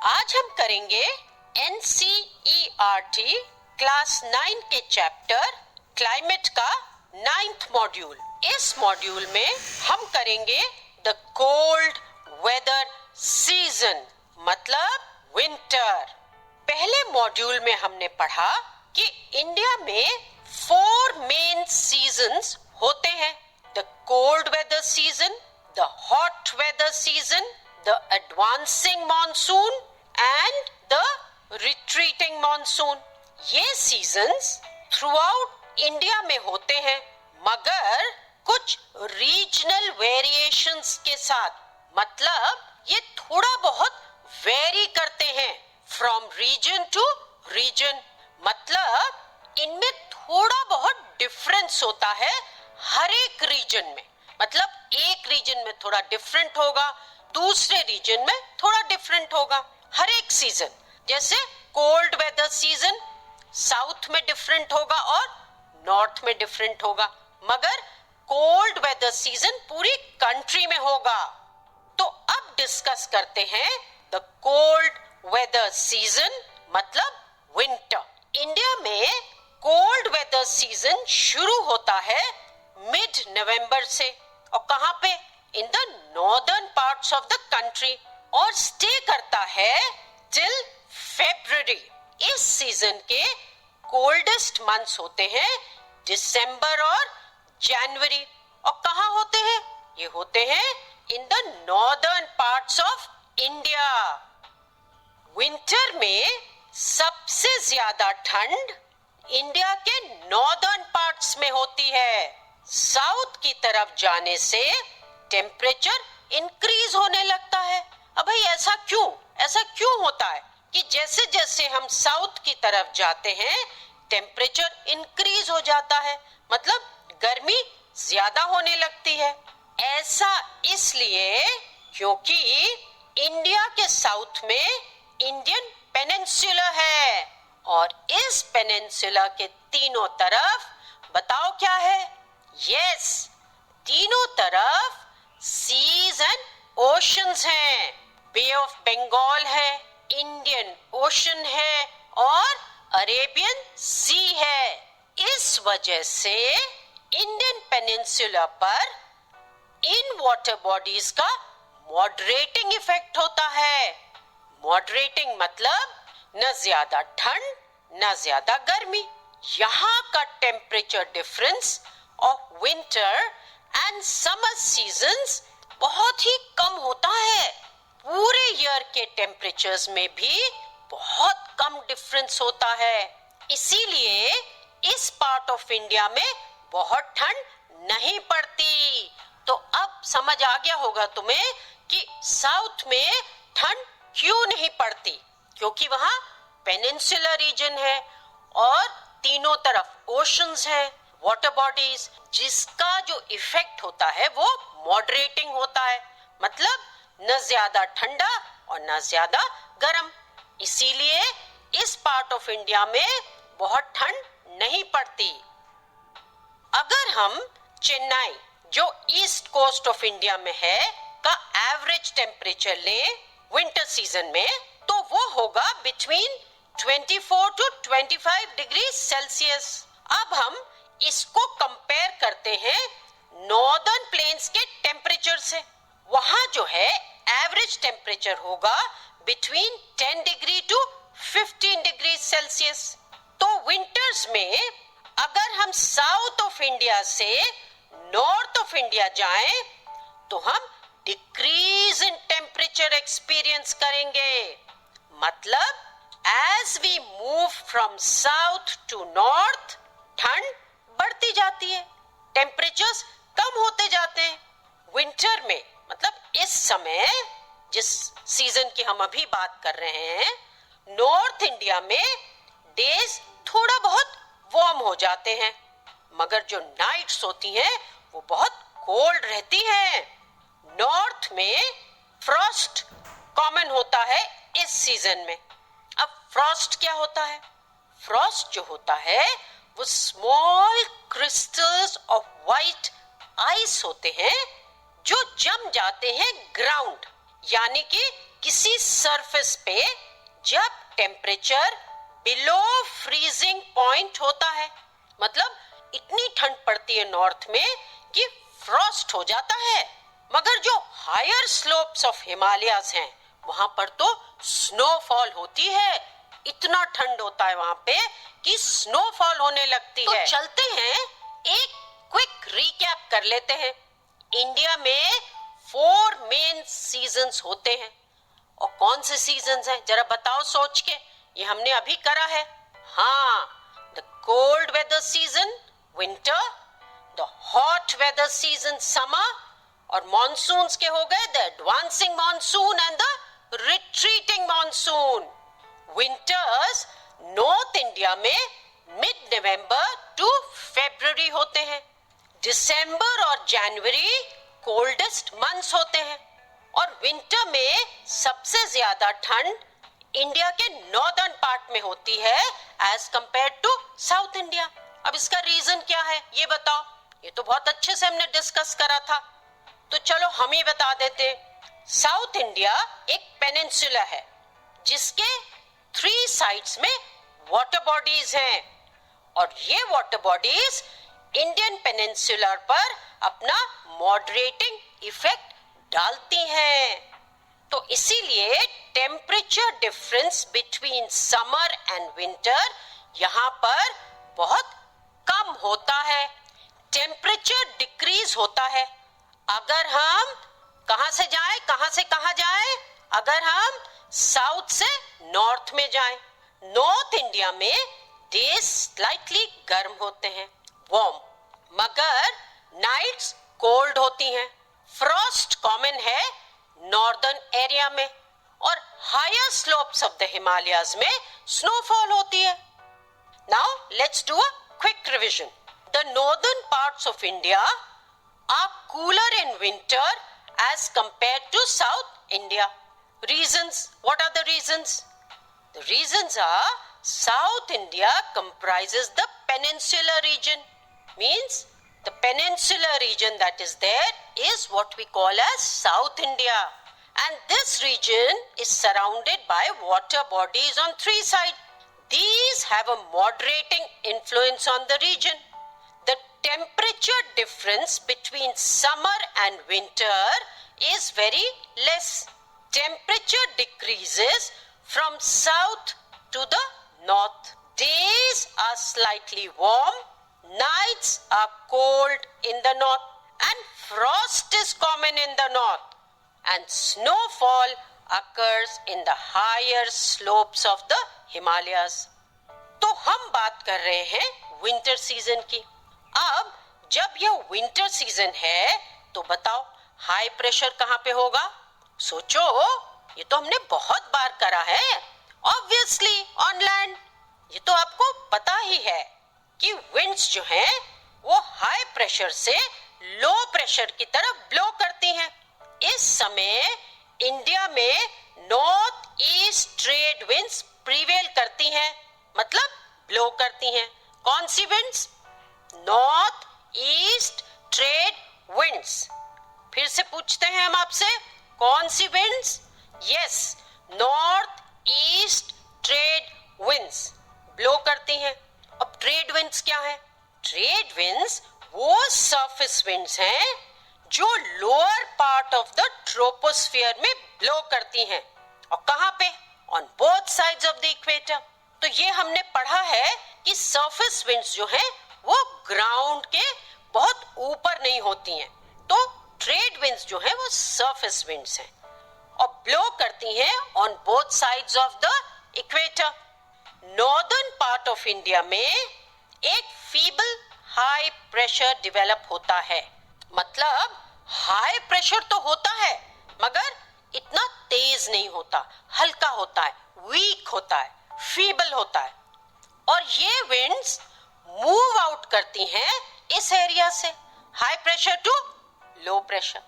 आज हम करेंगे NCERT क्लास 9 के चैप्टर क्लाइमेट का 9th मॉड्यूल। इस मॉड्यूल में हम करेंगे द कोल्ड वेदर सीजन मतलब विंटर। पहले मॉड्यूल में हमने पढ़ा कि इंडिया में 4 मेन सीजन्स होते हैं, the cold weather season, the hot weather season, the advancing monsoon and the retreating monsoon. ये सीजन्स थ्रू आउट इंडिया में होते हैं, मगर कुछ रीजनल वेरिएशंस के साथ, मतलब ये थोड़ा बहुत वेरी करते हैं फ्रॉम रीजन टू रीजन, मतलब इनमें थोड़ा बहुत डिफरेंस होता है हर एक रीजन में। मतलब एक रीजन में थोड़ा डिफरेंट होगा, दूसरे रीजन में थोड़ा डिफरेंट होगा हर एक सीजन। जैसे कोल्ड वेदर सीजन साउथ में डिफरेंट होगा और नॉर्थ में डिफरेंट होगा, मगर कोल्ड वेदर सीजन पूरी कंट्री में होगा। तो अब डिस्कस करते हैं द कोल्ड वेदर सीजन मतलब विंटर। इंडिया में कोल्ड वेदर सीजन शुरू होता है मिड नवंबर से, और कहां पे? In the northern parts of the country, और स्टे करता है टिल फेब्रुअरी। इस सीजन के कोल्डेस्ट मंथ्स होते हैं दिसंबर और जनवरी, और कहां होते हैं? ये होते हैं in the northern parts of India. Winter में सबसे ज्यादा ठंड इंडिया के नॉर्दर्न पार्ट्स में होती है। साउथ की तरफ जाने से टेम्परेचर इंक्रीज होने लगता है। अब भाई ऐसा क्यों होता है कि जैसे जैसे हम साउथ की तरफ जाते हैं टेम्परेचर इंक्रीज हो जाता है, मतलब गर्मी ज्यादा होने लगती है। ऐसा इसलिए क्योंकि इंडिया के साउथ में इंडियन पेनिनसुला है, और इस पेनिनसुला के तीनों तरफ बताओ क्या है? यस, तीनों तरफ सीज एंड ओशंस हैं। बे ऑफ बंगाल है, इंडियन ओशन है और अरेबियन सी है। इस वजह से इंडियन पेनिनसुला पर इन वाटर बॉडीज का मॉडरेटिंग इफेक्ट होता है। मॉडरेटिंग मतलब न ज्यादा ठंड न ज्यादा गर्मी। यहाँ का temperature difference of winter and summer seasons बहुत ही कम होता है। पूरे ईयर के टेम्परेचर्स में भी बहुत कम डिफरेंस होता है। इसीलिए इस पार्ट ऑफ इंडिया में बहुत ठंड नहीं पड़ती। तो अब समझ आ गया होगा तुम्हें कि साउथ में ठंड क्यों नहीं पड़ती, क्योंकि वहां पेनिनसुला रीजन है और तीनों तरफ ओशंस है, वाटर बॉडीज, जिसका जो इफेक्ट होता है वो मॉडरेटिंग होता है, मतलब न ज्यादा ठंडा और न ज्यादा गर्म। इसीलिए इस पार्ट ऑफ इंडिया में बहुत ठंड नहीं पड़ती। अगर हम चेन्नई, जो ईस्ट कोस्ट ऑफ इंडिया में है, का एवरेज टेम्परेचर ले विंटर सीजन में, तो वो होगा बिटवीन 24 to 25 डिग्री सेल्सियस। अब हम इसको कंपेयर करते हैं नॉर्दर्न प्लेन्स के टेम्परेचर से। वहां जो है एवरेज टेम्परेचर होगा between 10 degree to 15 degree Celsius. तो विंटर्स में अगर हम साउथ ऑफ इंडिया से नॉर्थ ऑफ इंडिया जाएं तो हम डिक्रीज इन टेम्परेचर एक्सपीरियंस करेंगे। मतलब as we move from south to north ठंड बढ़ती जाती है, टेम्परेचर्स कम होते जाते हैं। विंटर में मतलब इस समय जिस सीजन की हम अभी बात कर रहे हैं, नॉर्थ इंडिया में डेज थोड़ा बहुत वार्म हो जाते हैं, मगर जो नाइट्स होती हैं वो बहुत कोल्ड रहती हैं। नॉर्थ में फ्रॉस्ट कॉमन होता है इस सीजन में। अब फ्रॉस्ट क्या होता है? फ्रॉस्ट जो होता है वो small crystals of white ice होते हैं जो जम जाते हैं ग्राउंड, यानी कि किसी सरफेस पे जब टेम्परेचर बिलो फ्रीजिंग पॉइंट होता है, मतलब इतनी ठंड पड़ती है नॉर्थ में कि फ्रॉस्ट हो जाता है। मगर जो हायर स्लोप्स ऑफ हिमालयाज हैं वहां पर तो स्नोफॉल होती है। इतना ठंड होता है वहां पे कि स्नोफॉल होने लगती है। तो चलते हैं, एक क्विक रिकैप कर लेते हैं। इंडिया में 4 मेन सीजन्स होते हैं। और कौन से सीजन्स हैं जरा बताओ सोच के। ये हमने अभी करा है। हाँ, the cold weather season winter, the hot weather season summer, और मॉनसून्स के हो गए the advancing monsoon and the retreating monsoon. Winters north India में मिड नवंबर टू फरवरी होते हैं। दिसंबर और जनवरी कोल्डेस्ट मंथ्स होते हैं। और विंटर में सबसे ज्यादा ठंड इंडिया के नॉर्दर्न पार्ट में होती है as compare to south India. अब इसका रीजन क्या है ये बताओ। ये तो बहुत अच्छे से हमने डिस्कस करा था, तो चलो हम ही बता देते। साउथ इंडिया एक पेनिनसुला है जिसके 3 साइड्स में वाटर बॉडीज हैं, और ये वाटर बॉडीज इंडियन पेनिनसुला पर अपना मॉडरेटिंग इफेक्ट डालती हैं। तो इसीलिए temperature difference between summer and winter यहाँ पर बहुत कम होता है। टेम्परेचर डिक्रीज होता है। अगर हम कहां से जाएं, कहां से कहां जाएं? अगर हम साउथ से नॉर्थ में जाएं, नॉर्थ इंडिया में डेज स्लाइटली गर्म होते हैं, वार्म, मगर नाइट्स कोल्ड होती हैं। फ्रॉस्ट कॉमन है नॉर्दर्न एरिया में, और higher slopes of the Himalayas में स्नोफॉल होती है। Now let's do a quick revision. The northern parts of India are cooler in winter as compared to South India. Reasons, what are the reasons? The reasons are South India comprises the peninsular region, means the peninsular region that is there is what we call as South India, and this region is surrounded by water bodies on 3 sides. These have a moderating influence on the region. The temperature difference between summer and winter is very less. Temperature decreases from south to the north. Days are slightly warm, nights are cold in the north, and frost is common in the north, and snowfall occurs in the higher slopes of the Himalayas. तो हम बात कर रहे हैं winter season की। अब जब यह विंटर सीजन है तो बताओ हाई प्रेशर कहां पे होगा? सोचो, ये तो हमने बहुत बार करा है। Obviously on land. ये तो आपको पता ही है कि विंड्स जो हैं वो हाई प्रेशर से लो प्रेशर की तरफ ब्लो करती हैं। इस समय इंडिया में north east trade winds prevail करती हैं, मतलब ब्लो करती हैं। कौन सी winds? North east trade winds. फिर से पूछते हैं हम आपसे, कौन सी विंड्स? Yes, north east trade winds blow करती हैं। अब ट्रेड विंड्स क्या है? ट्रेड विंड्स वो सरफेस विंड्स हैं जो lower part of the troposphere में ब्लो करती हैं। और कहां पे? On both sides of the equator. तो ये हमने पढ़ा है कि सरफेस विंड्स जो हैं वो ग्राउंड के बहुत ऊपर नहीं होती हैं, तो ट्रेड विंड्स जो हैं वो सरफेस विंड्स हैं और ब्लो करती हैं on both sides of the equator. Northern part of India में एक फीबल हाई प्रेशर डेवलप होता है, मतलब हाई प्रेशर तो होता है मगर इतना तेज नहीं होता, हल्का होता है, वीक होता है, फीबल होता है। और ये विंड्स मूव आउट करती हैं इस एरिया से, high pressure to low pressure.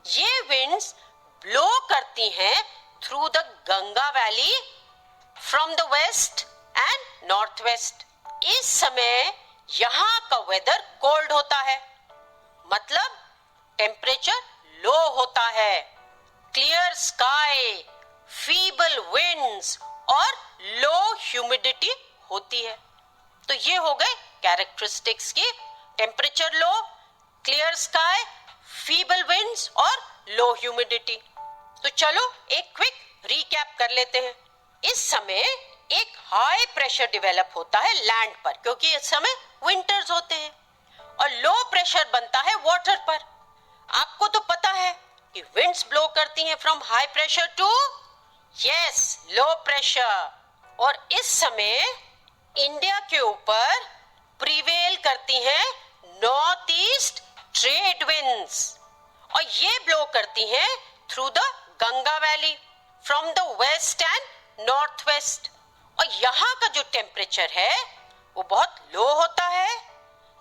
ये विंड्स ब्लो करती हैं through the Ganga valley from the west and north west. इस समय यहाँ का वेदर कोल्ड होता है, मतलब टेम्परेचर लो होता है। क्लियर स्काई, फीबल विंड्स और लो ह्यूमिडिटी होती है। तो ये हो गए कैरेक्टरिस्टिक्स की, temperature low, clear sky, feeble winds और लो ह्यूमिडिटी। तो चलो एक क्विक रीकैप कर लेते हैं। इस समय एक हाई प्रेशर डेवलप होता है लैंड पर, क्योंकि इस समय विंटर्स होते हैं, और लो प्रेशर बनता है वाटर पर। आपको तो पता है कि विंड्स ब्लो करती हैं from high pressure to low pressure, और इस समय इंडिया के ऊपर प्रिवेल करती हैं नॉर्थ ईस्ट ट्रेड विंड्स, और ये ब्लो करती हैं through the Ganga valley from the west and north west. और यहाँ का जो टेम्परेचर है वो बहुत लो होता है,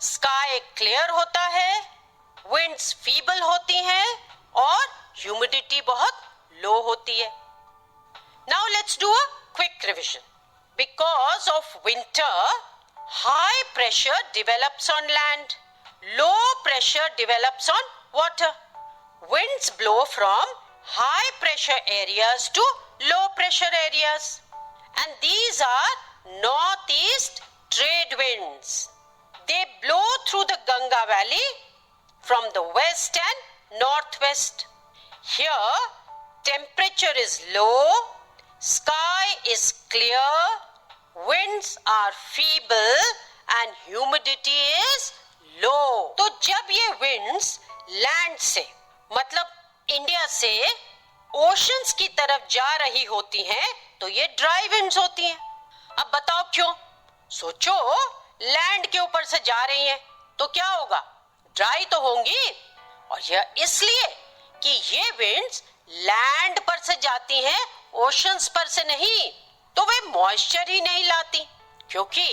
स्काई क्लियर होता है, विंड्स फीबल होती हैं और ह्यूमिडिटी बहुत लो होती है। Now let's do a quick revision. Because of winter, high pressure develops on land, low pressure develops on water. Winds blow from high pressure areas to low pressure areas, and these are northeast trade winds. They blow through the Ganga Valley from the west and northwest. Here, temperature is low, sky is clear, winds are feeble and humidity is low. तो जब ये winds land से, मतलब India से oceans की तरफ जा रही होती हैं, तो ये ड्राई विंड्स होती हैं। अब बताओ क्यों? सोचो, लैंड के ऊपर से जा रही हैं तो क्या होगा? ड्राई तो होंगी, और यह इसलिए कि ये विंड्स लैंड पर से जाती हैं, ओशंस पर से नहीं, तो वे मॉइस्चर ही नहीं लाती, क्योंकि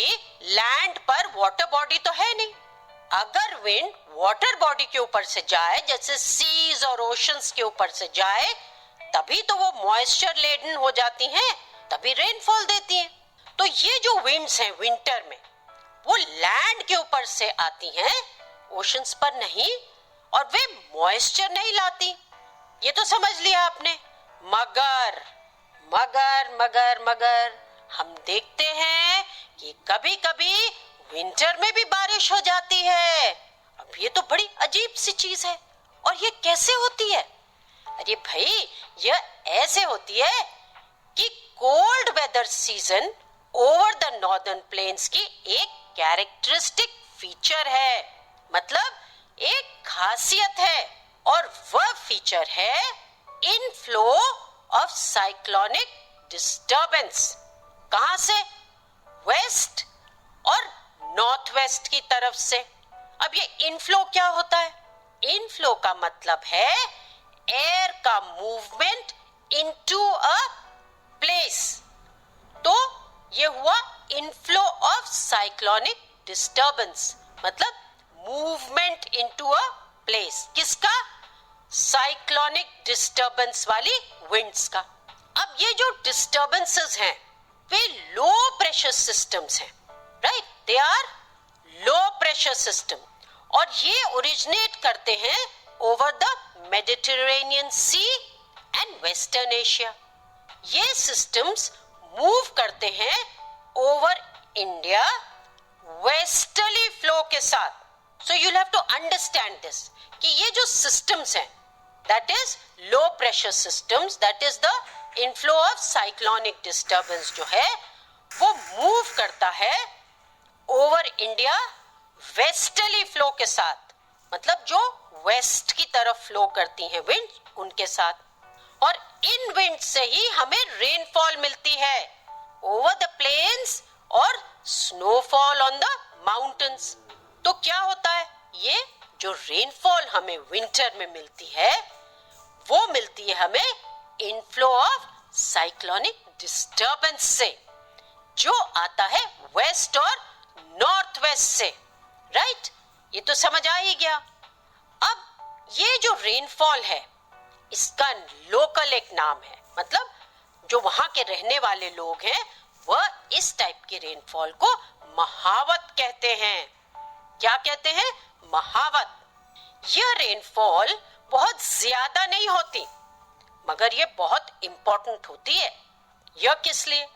लैंड पर वाटर बॉडी तो है नहीं। अगर विंड वाटर बॉडी के ऊपर से जाए, जैसे सीज और ओशंस के ऊपर से जाए, तभी तो वो मॉइस्चर लेडन हो जाती हैं, तभी रेनफॉल देती हैं। तो ये जो विंड्स हैं विंटर में, वो लैंड के ऊपर से आती हैं, ओशंस पर नहीं, और वे मॉइस्चर नहीं लाती। ये तो समझ लिया आपने। मगर मगर मगर मगर हम देखते हैं कि कभी कभी विंटर में भी बारिश हो जाती है। अब ये तो बड़ी अजीब सी चीज है, और ये कैसे होती है? अरे भाई, यह ऐसे होती है कि cold weather season over the northern plains की एक कैरेक्टरिस्टिक फीचर है, मतलब एक खासियत है, और वह फीचर है इनफ्लो ऑफ साइक्लोनिक डिस्टर्बेंस। कहां से? वेस्ट और नॉर्थ वेस्ट की तरफ से। अब ये इनफ्लो क्या होता है? इनफ्लो का मतलब है एयर का मूवमेंट इनटू अ प्लेस। तो ये हुआ इनफ्लो ऑफ साइक्लोनिक डिस्टर्बेंस, मतलब मूवमेंट इनटू अ प्लेस। किसका? साइक्लोनिक डिस्टर्बेंस वाली विंड्स का। अब ये जो डिस्टर्बेंसेस हैं वे लो प्रेशर सिस्टम्स हैं, right? They are low pressure system, और ये ओरिजिनेट करते हैं over the Mediterranean sea and western Asia. ये सिस्टम्स मूव करते हैं ओवर इंडिया वेस्टर्ली फ्लो के साथ। So you have to understand this कि ये जो सिस्टम्स हैं, that is low pressure systems, that is the inflow of cyclonic disturbance, जो है वो मूव करता है ओवर इंडिया वेस्टर्ली फ्लो के साथ, मतलब जो वेस्ट की तरफ फ्लो करती हैं विंड, उनके साथ। और इन विंड से ही हमें रेनफॉल मिलती है ओवर द प्लेन्स और स्नोफॉल ऑन द माउंटेन्स। तो क्या होता है? ये जो रेनफॉल हमें विंटर में मिलती है, वो मिलती है हमें इनफ्लो ऑफ साइक्लोनिक डिस्टर्बेंस से, जो आता है वेस्ट और नॉर्थ वेस्ट से, राइट? ये तो समझ आ ही गया। अब ये जो रेनफॉल है, इसका लोकल एक नाम है, मतलब जो वहां के रहने वाले लोग हैं वह इस टाइप के रेनफॉल को महावत कहते हैं। क्या कहते हैं? महावत। यह रेनफॉल बहुत ज्यादा नहीं होती, मगर ये बहुत इंपॉर्टेंट होती है। यह किस लिए?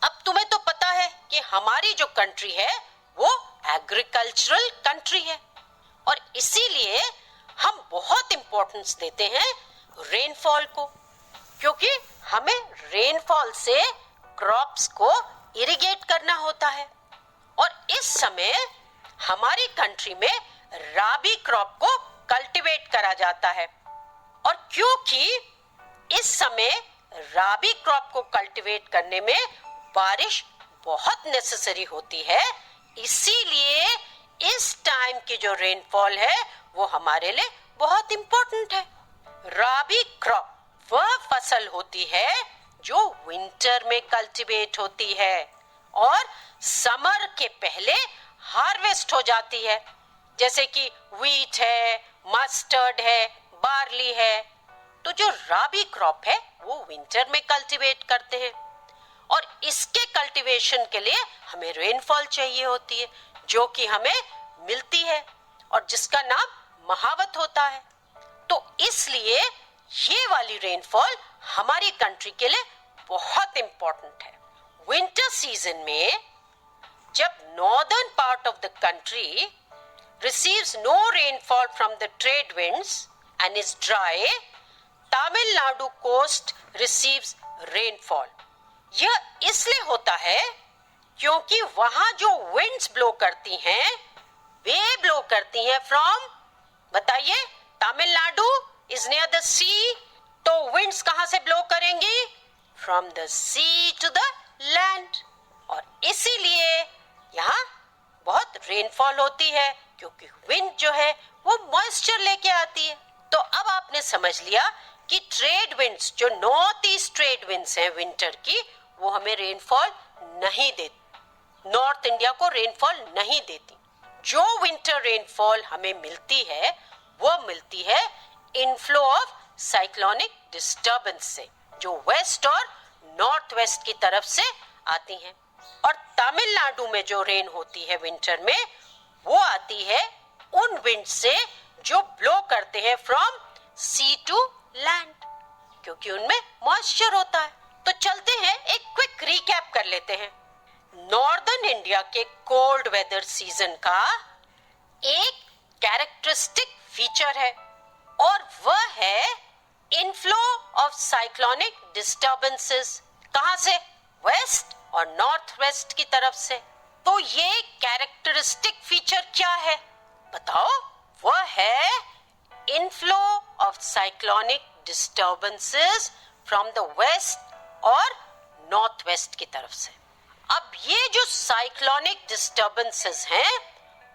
अब तुम्हें तो पता है कि हमारी जो कंट्री है वो एग्रीकल्चरल कंट्री है और इसीलिए हम बहुत इंपॉर्टेंस देते हैं रेनफॉल को, क्योंकि हमें रेनफॉल से क्रॉप्स को इरिगेट करना होता है। और इस समय हमारी कंट्री में राबी क्रॉप को कल्टीवेट करा जाता है और क्योंकि इस समय राबी क्रॉप को कल्टीवेट करने में बारिश बहुत नेसेसरी होती है, इसीलिए इस टाइम की जो रेनफॉल है वो हमारे लिए बहुत इंपॉर्टेंट है। राबी क्रॉप वह फसल होती है जो विंटर में कल्टीवेट होती है और समर के पहले हार्वेस्ट हो जाती है, जैसे कि व्हीट है, मस्टर्ड है, बार्ली है। तो जो राबी क्रॉप है वो विंटर में कल्टीवेट करते हैं और इसके कल्टीवेशन के लिए हमें रेनफॉल चाहिए होती है, जो कि हमें मिलती है और जिसका नाम महावत होता है। तो इसलिए ये वाली रेनफॉल हमारी कंट्री के लिए बहुत इंपॉर्टेंट है। विंटर सीजन में जब northern part of the country receives no rainfall from the trade winds and is dry, Tamil Nadu coast receives rainfall. यह इसलिए होता है क्योंकि वहां जो winds blow करती हैं वे blow करती हैं from, बताइए, Tamil Nadu is near the sea, तो winds कहां से blow करेंगी? From the sea to the land. और इसीलिए यहाँ बहुत रेनफॉल होती है क्योंकि विंड जो है वो मॉइस्चर लेके आती है। तो अब आपने समझ लिया कि ट्रेड विंड्स, जो नॉर्थ ईस्ट ट्रेड विंड्स हैं विंटर की, वो हमें रेनफॉल नहीं देती, नॉर्थ इंडिया को रेनफॉल नहीं देती। जो विंटर रेनफॉल हमें मिलती है वो मिलती है इनफ्लो ऑफ साइक्लोनिक डिस्टर्बेंस से, जो वेस्ट और नॉर्थ वेस्ट की तरफ से आती हैं। और तमिलनाडु में जो रेन होती है विंटर में वो आती है उन विंड से जो ब्लो करते हैं फ्रॉम सी टू लैंड, क्योंकि उनमें मॉइस्चर होता है। तो चलते हैं, एक क्विक रिकैप कर लेते हैं। नॉर्दर्न इंडिया के कोल्ड वेदर सीजन का एक कैरेक्टरिस्टिक फीचर है और वह है इनफ्लो ऑफ साइक्लोनिक डिस्टर्बेंसेस। कहां से? वेस्ट और नॉर्थ वेस्ट की तरफ से। तो ये कैरेक्टरिस्टिक फीचर क्या है बताओ? वह है inflow of cyclonic disturbances from the west और नॉर्थ वेस्ट की तरफ से। अब ये जो साइक्लोनिक डिस्टर्बेंसेस हैं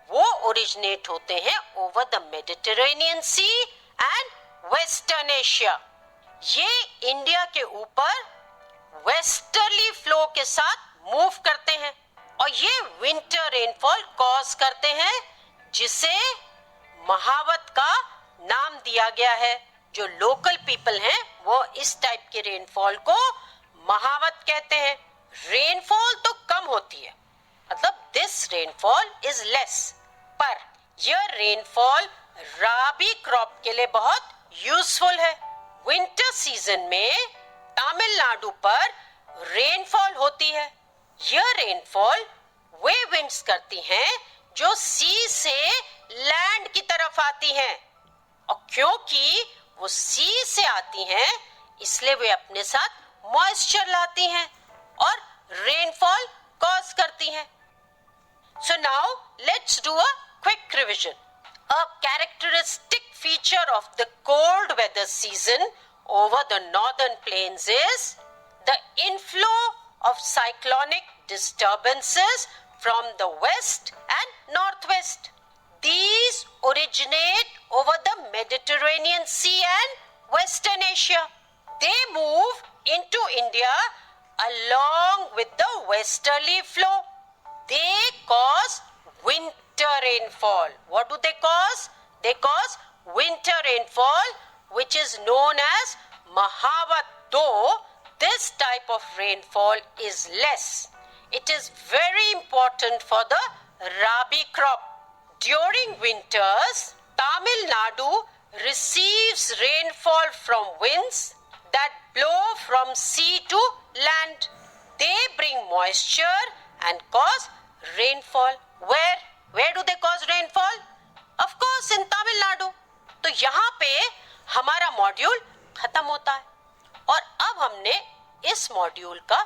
वो ओरिजिनेट होते हैं over the Mediterranean sea and western Asia. ये इंडिया के ऊपर वेस्टर्ली फ्लो के साथ मूव करते हैं और ये विंटर रेनफॉल कॉज करते हैं, जिसे महावत का नाम दिया गया है। जो लोकल पीपल हैं वो इस टाइप के रेनफॉल को महावत कहते हैं। रेनफॉल तो कम होती है, मतलब दिस रेनफॉल इज लेस, पर यह रेनफॉल राबी क्रॉप के लिए बहुत यूजफुल है। विंटर सीजन में तमिलनाडु पर रेनफॉल होती है। यह रेनफॉल वे विंड्स करती हैं जो सी से लैंड की तरफ आती हैं और क्योंकि वो सी से आती हैं इसलिए वे अपने साथ मॉइस्चर लाती हैं और रेनफॉल कॉज करती हैं। So now let's do a quick revision. A characteristic feature of the cold weather season over the northern plains is the inflow of cyclonic disturbances from the west and northwest. These originate over the Mediterranean Sea and Western Asia. They move into India along with the westerly flow. They cause winter rainfall. What do they cause? They cause winter rainfall, which is known as Mahavat. Though this type of rainfall is less, it is very important for the Rabi crop. During winters, Tamil Nadu receives rainfall from winds that blow from sea to land. They bring moisture and cause rainfall. Where do they cause rainfall? Of course in Tamil Nadu. तो यहाँ पे हमारा module खत्म होता है और अब हमने इस मॉड्यूल का